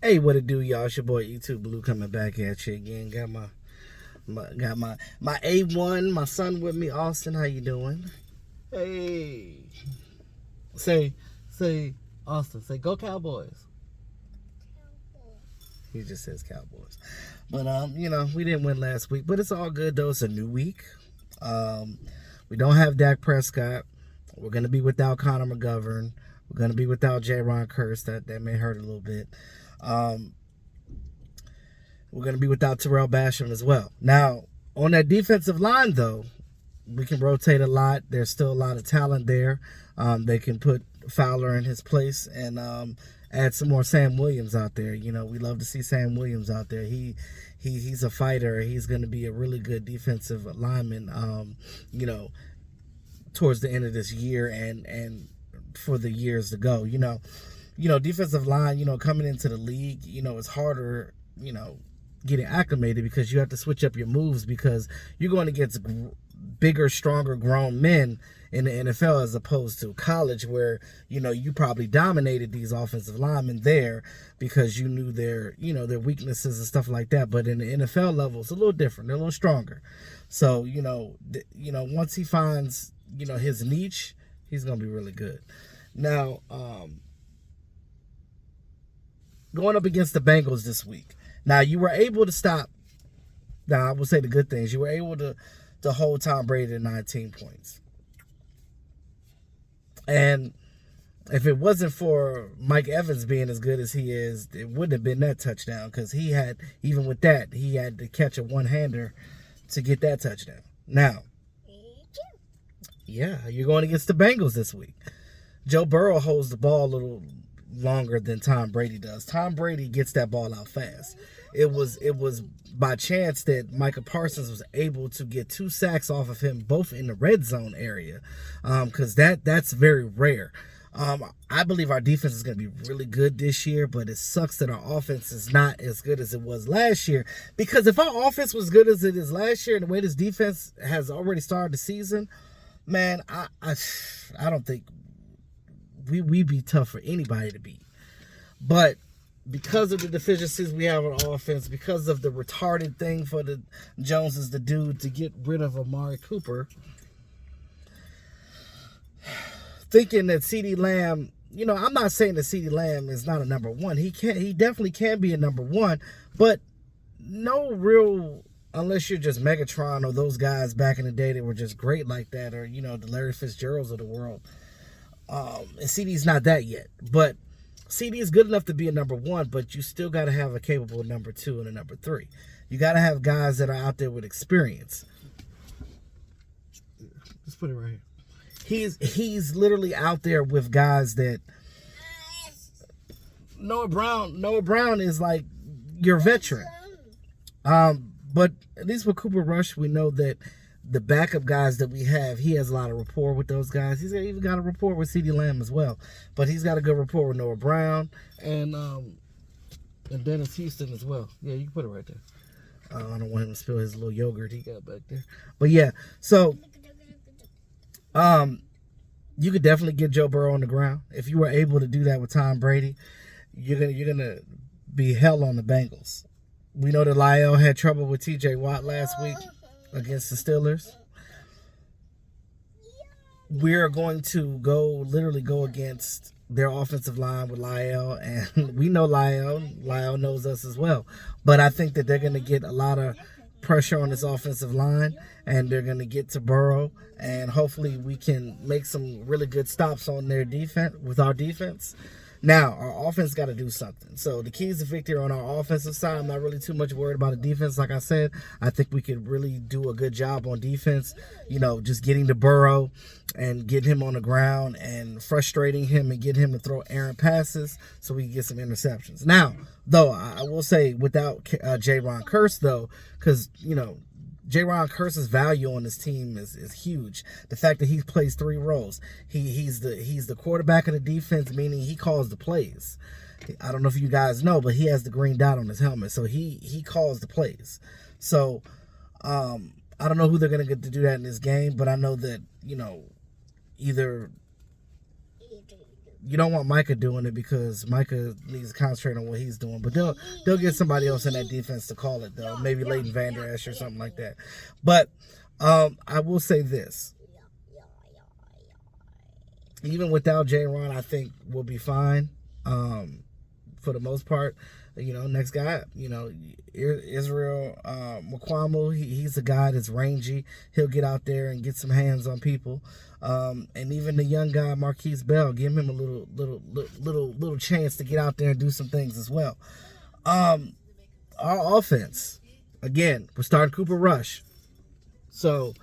Hey, what it do, y'all? It's your boy E2 Blue coming back at you again. Got my A1, my son with me, Austin. How you doing? Hey, say say Austin. Say go Cowboys. He just says Cowboys. But we didn't win last week, but it's all good though. It's a new week. We don't have Dak Prescott. We're gonna be without Connor McGovern. We're gonna be without J-Ron Curse. That may hurt a little bit. We're going to be without Terrell Basham as well. Now, on that defensive line, though, we can rotate a lot. There's still a lot of talent there. They can put Fowler in his place and add some more Sam Williams out there. You know, we love to see Sam Williams out there. He's a fighter. He's going to be a really good defensive lineman, towards the end of this year and for the years to go. Defensive line, coming into the league, it's harder, getting acclimated because you have to switch up your moves because you're going against bigger, stronger, grown men in the NFL as opposed to college where, you probably dominated these offensive linemen there because you knew their weaknesses and stuff like that. But in the NFL level, it's a little different. They're a little stronger. So, once he finds, his niche, he's going to be really good. Now, going up against the Bengals this week. Now, you were able to stop. Now, I will say the good things. You were able to hold Tom Brady to 19 points. And if it wasn't for Mike Evans being as good as he is, it wouldn't have been that touchdown because even with that, he had to catch a one-hander to get that touchdown. Now, yeah, you're going against the Bengals this week. Joe Burrow holds the ball a little longer than Tom Brady does. Tom Brady gets that ball out fast. It was by chance that Micah Parsons was able to get 2 sacks off of him, both in the red zone area, because that's very rare. I believe our defense is going to be really good this year, but it sucks that our offense is not as good as it was last year. Because if our offense was good as it is last year, and the way this defense has already started the season, man, I don't think we'd be tough for anybody to beat. But because of the deficiencies we have on offense, because of the retarded thing for the Joneses to do to get rid of Amari Cooper, thinking that CeeDee Lamb, I'm not saying that CeeDee Lamb is not a number one. He definitely can be a number one, but no real, unless you're just Megatron or those guys back in the day that were just great like that, or the Larry Fitzgeralds of the world. And CeeDee's not that yet, but CeeDee is good enough to be a number one, but you still got to have a capable number 2 and a number 3. You got to have guys that are out there with experience. Just put it right here. He's literally out there with guys that Noah Brown is like your veteran. But at least with Cooper Rush, we know that the backup guys that we have, he has a lot of rapport with those guys. He's even got a rapport with CeeDee Lamb as well. But he's got a good rapport with Noah Brown and Dennis Houston as well. Yeah, you can put it right there. I don't want him to spill his little yogurt he got back there. But yeah, so you could definitely get Joe Burrow on the ground. If you were able to do that with Tom Brady, you're gonna be hell on the Bengals. We know that Lyle had trouble with TJ Watt last week against the Steelers. We're going to literally go against their offensive line with Lyle, and we know Lyle knows us as well. But I think that they're going to get a lot of pressure on this offensive line, and they're going to get to Burrow, and hopefully we can make some really good stops on their defense with our defense. Now, our offense got to do something. So the keys to victory on our offensive side, I'm not really too much worried about the defense. Like I said, I think we could really do a good job on defense, just getting to Burrow and getting him on the ground and frustrating him and getting him to throw errant passes so we can get some interceptions. Now, though, I will say without J-Ron Curse, though, because, J-Ron Curse's value on this team is huge. The fact that he plays 3 roles. He's the quarterback of the defense, meaning he calls the plays. I don't know if you guys know, but he has the green dot on his helmet, so he calls the plays. So I don't know who they're gonna get to do that in this game, but I know that either you don't want Micah doing it because Micah needs to concentrate on what he's doing. But they'll get somebody else in that defense to call it, though. Maybe Leighton Vander Esch or something like that. But I will say this. Even without J-Ron, I think we'll be fine for the most part. Next guy, Israel Mukwamu, he's a guy that's rangy. He'll get out there and get some hands on people. And even the young guy, Marquise Bell, give him a little chance to get out there and do some things as well. Our offense, again, we're starting Cooper Rush. So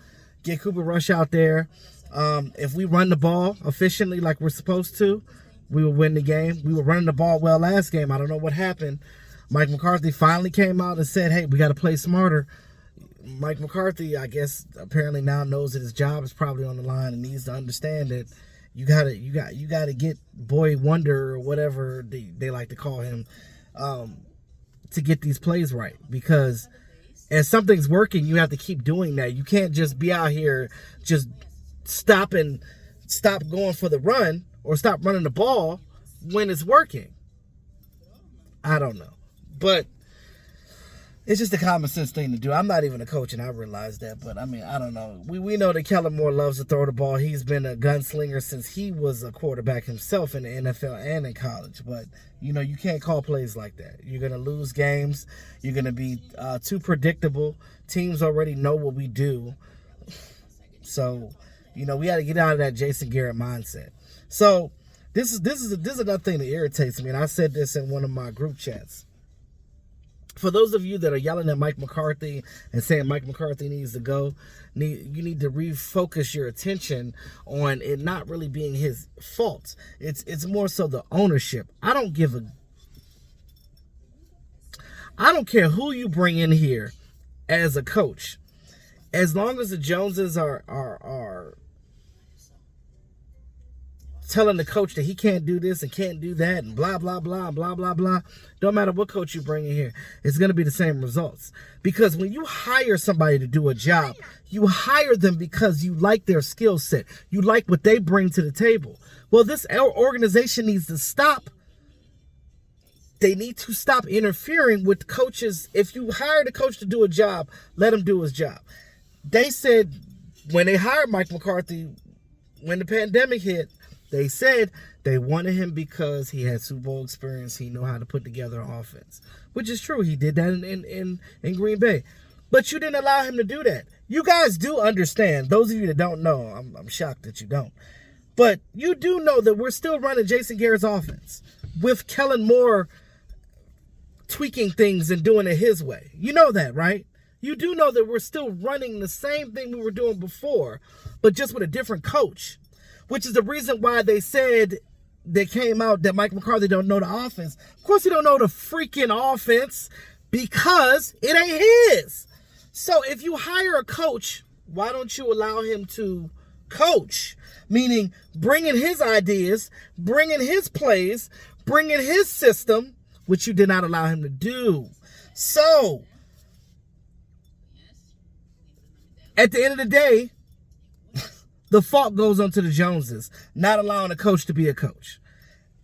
get Cooper Rush out there. If we run the ball efficiently like we're supposed to, we will win the game. We were running the ball well last game. I don't know what happened. Mike McCarthy finally came out and said, hey, we got to play smarter. Mike McCarthy, I guess, apparently now knows that his job is probably on the line and needs to understand that you gotta get Boy Wonder or whatever they like to call him to get these plays right. Because as something's working, you have to keep doing that. You can't just be out here just stop going for the run or stop running the ball when it's working. I don't know. But it's just a common sense thing to do. I'm not even a coach, and I realize that. But, I mean, I don't know. We know that Kellen Moore loves to throw the ball. He's been a gunslinger since he was a quarterback himself in the NFL and in college. But, you can't call plays like that. You're going to lose games. You're going to be too predictable. Teams already know what we do. So, we got to get out of that Jason Garrett mindset. So, this is another thing that irritates me, and I said this in one of my group chats. For those of you that are yelling at Mike McCarthy and saying Mike McCarthy needs to go, you need to refocus your attention on it not really being his fault. It's more so the ownership. I don't care who you bring in here as a coach. As long as the Joneses are telling the coach that he can't do this and can't do that and blah, blah, blah, blah, blah, blah. Don't matter what coach you bring in here. It's going to be the same results. Because when you hire somebody to do a job, you hire them because you like their skill set. You like what they bring to the table. Well, this organization needs to stop. They need to stop interfering with coaches. If you hire the coach to do a job, let him do his job. They said when they hired Mike McCarthy, when the pandemic hit, they said they wanted him because he had Super Bowl experience. He knew how to put together an offense, which is true. He did that in Green Bay. But you didn't allow him to do that. You guys do understand. Those of you that don't know, I'm shocked that you don't. But you do know that we're still running Jason Garrett's offense with Kellen Moore tweaking things and doing it his way. You know that, right? You do know that we're still running the same thing we were doing before, but just with a different coach. Which is the reason why they said they came out that Mike McCarthy don't know the offense. Of course he don't know the freaking offense because it ain't his. So if you hire a coach, why don't you allow him to coach? Meaning bring in his ideas, bring in his plays, bring in his system, which you did not allow him to do. So at the end of the day, the fault goes onto the Joneses, not allowing a coach to be a coach.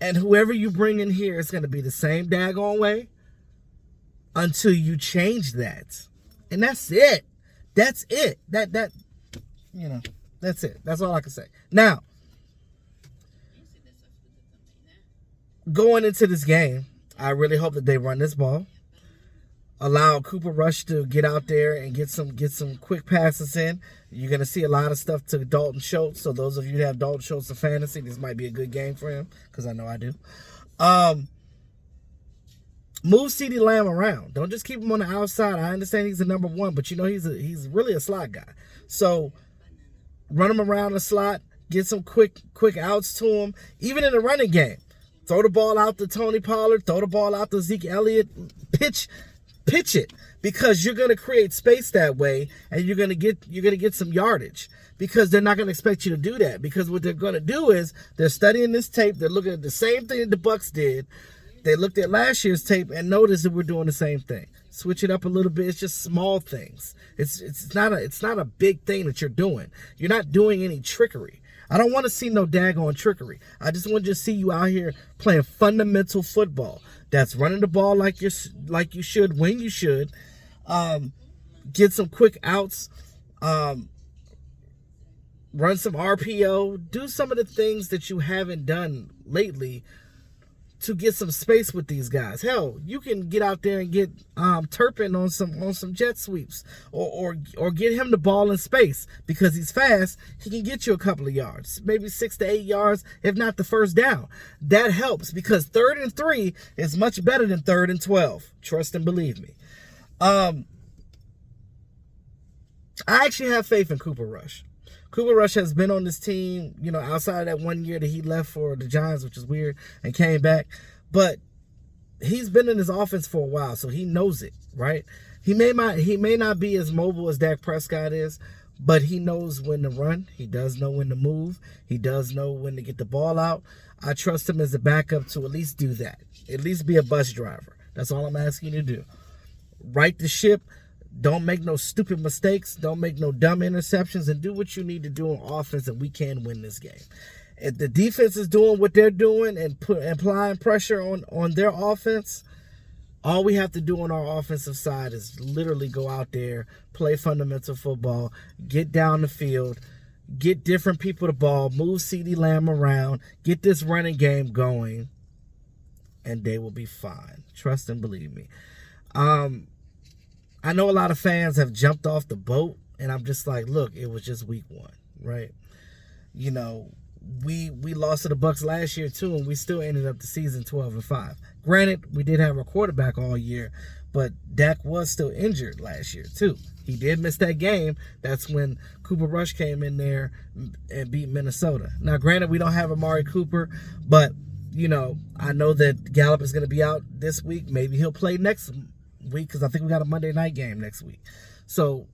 And whoever you bring in here is going to be the same daggone way until you change that. And that's it. That's it. That's it. That's all I can say. Now, going into this game, I really hope that they run this ball. Allow Cooper Rush to get out there and get some quick passes in. You're going to see a lot of stuff to Dalton Schultz. So those of you that have Dalton Schultz in fantasy, this might be a good game for him because I know I do. Move CeeDee Lamb around. Don't just keep him on the outside. I understand he's the number one, but he's really a slot guy. So run him around the slot. Get some quick outs to him. Even in the running game, throw the ball out to Tony Pollard. Throw the ball out to Zeke Elliott. Pitch it because you're going to create space that way and you're going to get some yardage because they're not going to expect you to do that because what they're going to do is they're studying this tape. They're looking at the same thing the Bucs did. They looked at last year's tape and noticed that we're doing the same thing. Switch it up a little bit. It's just small things. It's not a big thing that you're doing. You're not doing any trickery. I don't want to see no daggone trickery. I just want to just see you out here playing fundamental football. That's running the ball like you should when you should. Get some quick outs. Run some RPO. Do some of the things that you haven't done lately to get some space with these guys. Hell, you can get out there and get Turpin on some jet sweeps, or get him the ball in space, because he's fast. He can get you a couple of yards, maybe 6 to 8 yards, if not the first down. That helps, because 3rd and 3 is much better than 3rd and 12. Trust and believe me. I actually have faith in Cooper Rush. Cooper Rush has been on this team, outside of that 1 year that he left for the Giants, which is weird, and came back. But he's been in his offense for a while, so he knows it, right? He may not be as mobile as Dak Prescott is, but he knows when to run. He does know when to move. He does know when to get the ball out. I trust him as a backup to at least do that. At least be a bus driver. That's all I'm asking you to do. Right the ship. Don't make no stupid mistakes. Don't make no dumb interceptions, and do what you need to do on offense, and we can win this game. If the defense is doing what they're doing and applying pressure on their offense, all we have to do on our offensive side is literally go out there, play fundamental football, get down the field, get different people the ball, move CeeDee Lamb around, get this running game going, and they will be fine. Trust and believe me. I know a lot of fans have jumped off the boat, and I'm just like, look, it was just week 1, right? We lost to the Bucs last year too, and we still ended up the season 12-5. Granted, we did have a quarterback all year, but Dak was still injured last year too. He did miss that game. That's when Cooper Rush came in there and beat Minnesota. Now, granted, we don't have Amari Cooper, but I know that Gallup is going to be out this week. Maybe he'll play next week, because I think we got a Monday night game next week. So,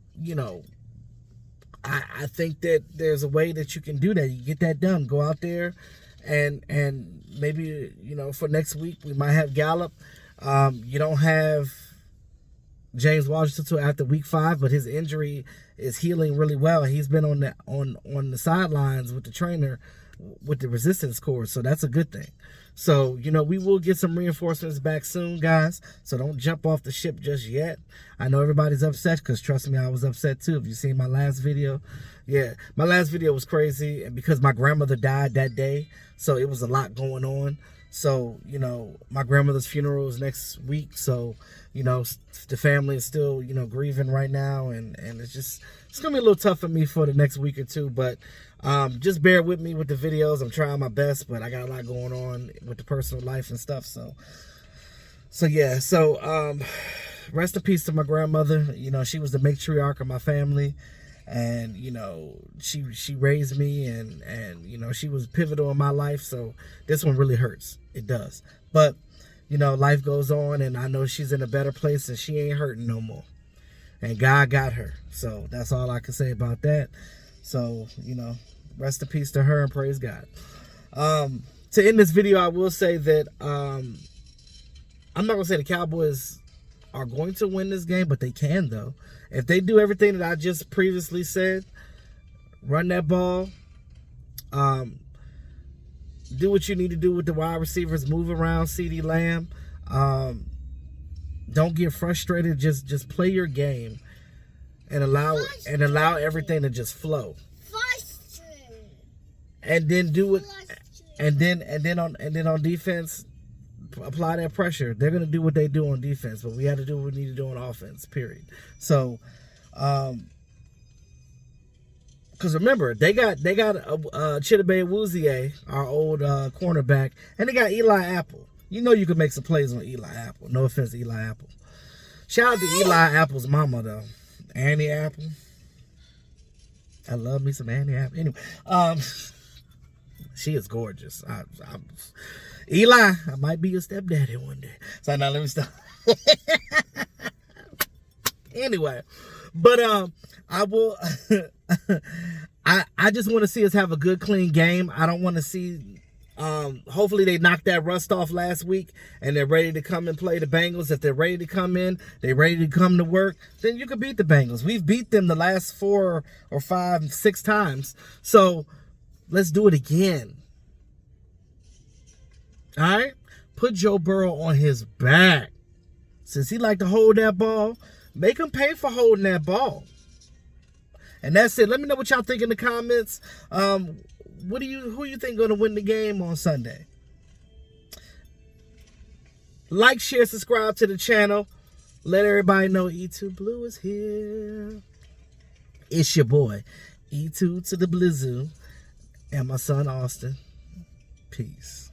I think that there's a way that you can do that. You get that done. Go out there and maybe, for next week we might have Gallup. You don't have James Washington until after week 5, but his injury is healing really well. He's been on the sidelines with the trainer with the resistance course, so that's a good thing. So, we will get some reinforcements back soon, guys. So don't jump off the ship just yet. I know everybody's upset, because trust me, I was upset too. If you seen my last video, yeah, my last video was crazy, and because my grandmother died that day, so it was a lot going on. So, my grandmother's funeral is next week, so, the family is still, grieving right now, and it's going to be a little tough for me for the next week or two, but just bear with me with the videos. I'm trying my best, but I got a lot going on with the personal life and stuff, so yeah, rest in peace to my grandmother. She was the matriarch of my family, and she raised me, and she was pivotal in my life, so this one really hurts. It does, but life goes on, and I know she's in a better place, and she ain't hurting no more, and God got her. So that's all I can say about that. So rest in peace to her, and praise God. To end this video, I will say that I'm not gonna say the Cowboys are going to win this game, but they can, though. If they do everything that I just previously said, run that ball, do what you need to do with the wide receivers, move around CeeDee Lamb, don't get frustrated, just play your game and allow everything to just flow. And then do it, and then on defense, apply that pressure. They're gonna do what they do on defense, but we have to do what we need to do on offense. Period. So, because remember, they got Chidobe Awuzie, our old cornerback, and they got Eli Apple. You could make some plays on Eli Apple. No offense to Eli Apple. Shout out to Eli Apple's mama though, Annie Apple. I love me some Annie Apple. Anyway, she is gorgeous. Eli, I might be your stepdaddy one day. So now let me stop. Anyway, but I will. I just want to see us have a good, clean game. I don't want to see. Hopefully they knocked that rust off last week and they're ready to come and play the Bengals. If they're ready to come in, they're ready to come to work, then you can beat the Bengals. We've beat them the last 4 or 5, 6 times. So Let's do it again. All right? Put Joe Burrow on his back. Since he like to hold that ball, make him pay for holding that ball. And that's it. Let me know what y'all think in the comments. Who you think going to win the game on Sunday? Like, share, subscribe to the channel. Let everybody know E2 Blue is here. It's your boy, E2 to the Blizzoo, and my son Austin. Peace.